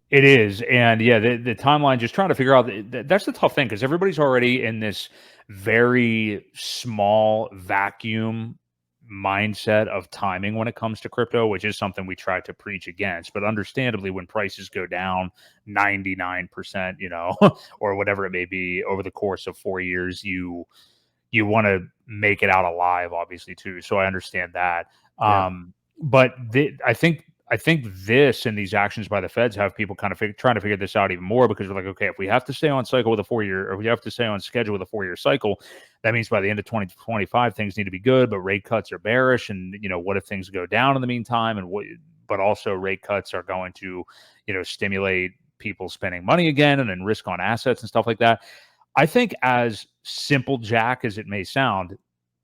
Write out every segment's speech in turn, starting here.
It is, and yeah, the timeline. Just trying to figure out that's the tough thing because everybody's already in this very small vacuum mindset of timing when it comes to crypto, which is something we try to preach against. But understandably, when prices go down 99%, or whatever it may be over the course of 4 years, you want to make it out alive, obviously, too. So I understand that. Yeah. But I think this and these actions by the feds have people kind of trying to figure this out even more because we're like, okay, if we have to stay on cycle with a 4 year, or we have to stay on schedule with a 4 year cycle, that means by the end of 2025 things need to be good, but rate cuts are bearish, and what if things go down in the meantime, but also rate cuts are going to stimulate people spending money again and then risk on assets and stuff like that. I think, as simple Jack as it may sound,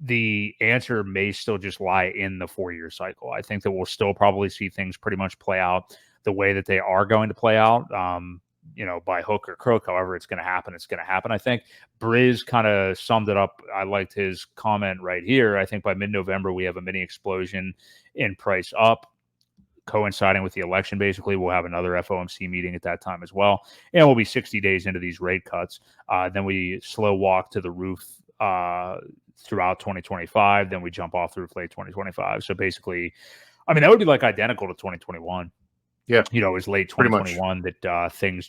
the answer may still just lie in the 4 year cycle. I think that we'll still probably see things pretty much play out the way that they are going to play out, by hook or crook. However it's going to happen, it's going to happen. I think Briz kind of summed it up. I liked his comment right here. I think by mid-November, we have a mini explosion in price up, coinciding with the election. Basically, we'll have another FOMC meeting at that time as well, and we'll be 60 days into these rate cuts. Then we slow walk to the roof throughout 2025. Then we jump off the roof late 2025. So basically, I mean, that would be like identical to 2021. Yeah. It was late Pretty much. 2021 that things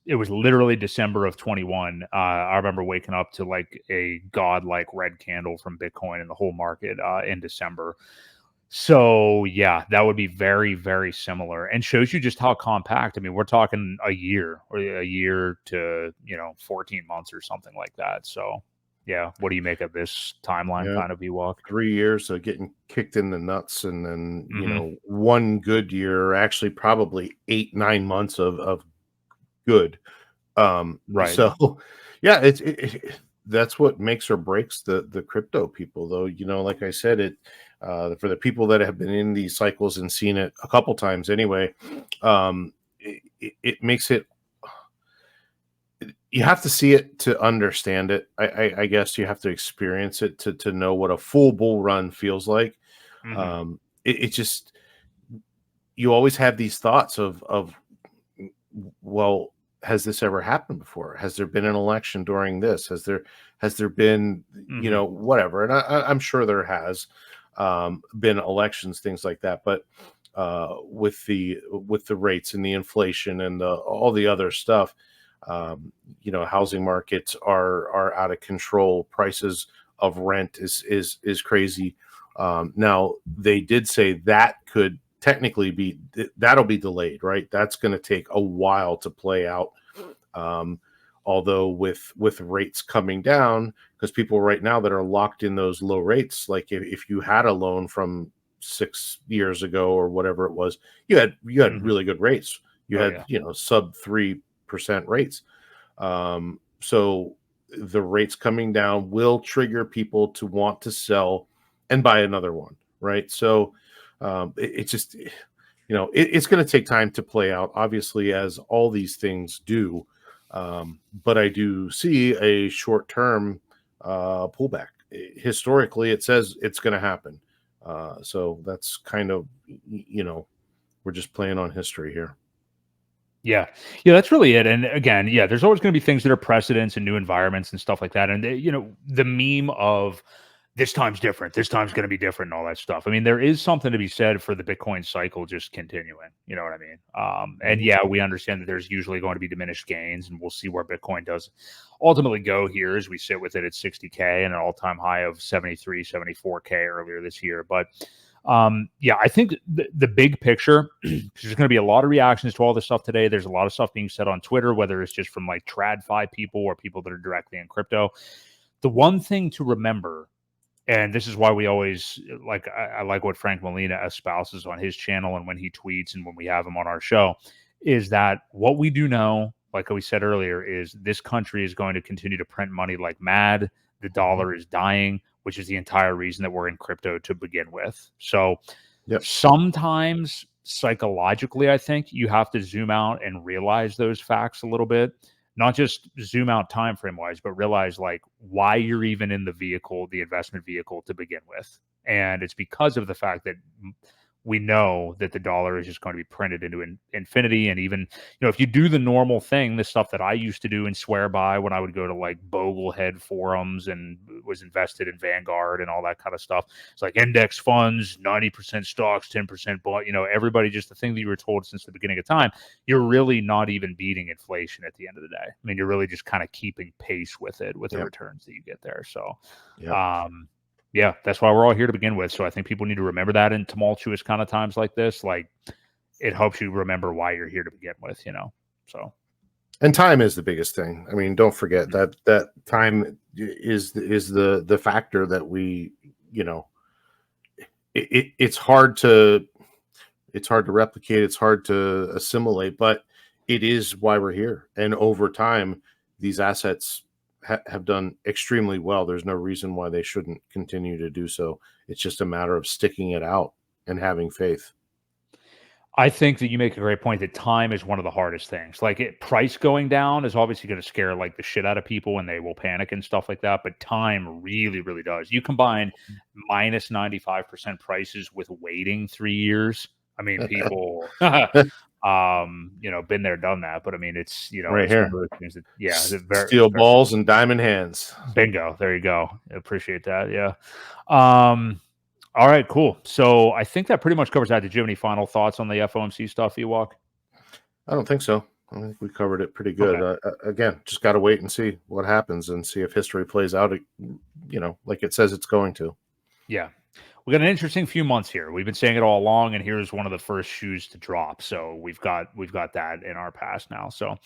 it was literally December of 21. I remember waking up to like a godlike red candle from Bitcoin in the whole market in December. So yeah, that would be very, very similar, and shows you just how compact. I mean, we're talking a year to 14 months or something like that. So yeah, what do you make of this timeline, Yeah. kind of, Ewok? 3 years of getting kicked in the nuts, and then Mhm. one good year, actually probably 8-9 months of good. Right. So yeah, that's what makes or breaks the crypto people, though. Like I said, for the people that have been in these cycles and seen it a couple times anyway, it makes it. You have to see it to understand it. I guess you have to experience it to know what a full bull run feels like. Mhm. It just, you always have these thoughts of, well, has this ever happened before? Has there been an election during this? Has there been, Mhm. whatever? And I'm sure there has been elections, things like that. But with the rates and the inflation and all the other stuff, housing markets are out of control. Prices of rent is crazy. Now they did say that could technically that'll be delayed, right? That's going to take a while to play out. Um, Although with rates coming down, because people right now that are locked in those low rates, like if you had a loan from 6 years ago or whatever it was, you had Mhm. really good rates. You Oh had yeah. sub 3% rates. So the rates coming down will trigger people to want to sell and buy another one, right? So it's just, it's going to take time to play out, obviously, as all these things do. But I do see a short term pullback. Historically, it says it's going to happen. So that's kind of, we're just playing on history here. Yeah. Yeah, that's really it. And again, yeah, there's always going to be things that are precedents and new environments and stuff like that. And the meme of this time's different, this time's going to be different, and all that stuff. I mean, there is something to be said for the Bitcoin cycle just continuing. You know what I mean? And Mhm. yeah, we understand that there's usually going to be diminished gains, and we'll see where Bitcoin does ultimately go here as we sit with it at 60K and an all-time high of 73, 74K earlier this year. But yeah, I think the big picture, there's going to be a lot of reactions to all this stuff today. There's a lot of stuff being said on Twitter, whether it's just from like TradFi people or people that are directly in crypto. The one thing to remember, and this is why we always I like what Frank Molina espouses on his channel and when he tweets and when we have him on our show, is that what we do know, like we said earlier, is this country is going to continue to print money like mad. The Mhm. dollar is dying, which is the entire reason that we're in crypto to begin with. So Yep. sometimes psychologically, I think you have to zoom out and realize those facts a little bit, not just zoom out time frame wise, but realize like why you're even in the investment vehicle to begin with. And it's because of the fact that we know that the dollar is just going to be printed into infinity. And even, if you do the normal thing, the stuff that I used to do and swear by when I would go to like Boglehead forums and was invested in Vanguard and all that kind of stuff, it's like index funds, 90% stocks, 10% bought, everybody, just the thing that you were told since the beginning of time, you're really not even beating inflation at the end of the day. I mean, you're really just kind of keeping pace with it, with the returns that you get there. So, yeah, that's why we're all here to begin with. So I think people need to remember that in tumultuous kind of times like this. Like, it helps you remember why you're here to begin with, So, and time is the biggest thing. I mean, don't forget that time is the factor that we, it's hard to replicate. It's hard to assimilate, but it is why we're here. And over time, these assets have done extremely well. There's no reason why they shouldn't continue to do so. It's just a matter of sticking it out and having faith. I think that you make a great point that time is one of the hardest things. Like, price going down is obviously going to scare like the shit out of people and they will panic and stuff like that. But time really, really does. You combine minus 95% prices with waiting 3 years. I mean, people, been there, done that. But I mean, it's, right it's here. one of those things that, very steel balls and diamond hands. Bingo. There you go. I appreciate that. Yeah. All right, cool. So I think that pretty much covers that. Did you have any final thoughts on the FOMC stuff, Ewok? I don't think so. I think we covered it pretty good. Okay. Again, just got to wait and see what happens and see if history plays out, like it says it's going to. Yeah. We got an interesting few months here. We've been saying it all along, and here's one of the first shoes to drop. So we've got that in our past now. So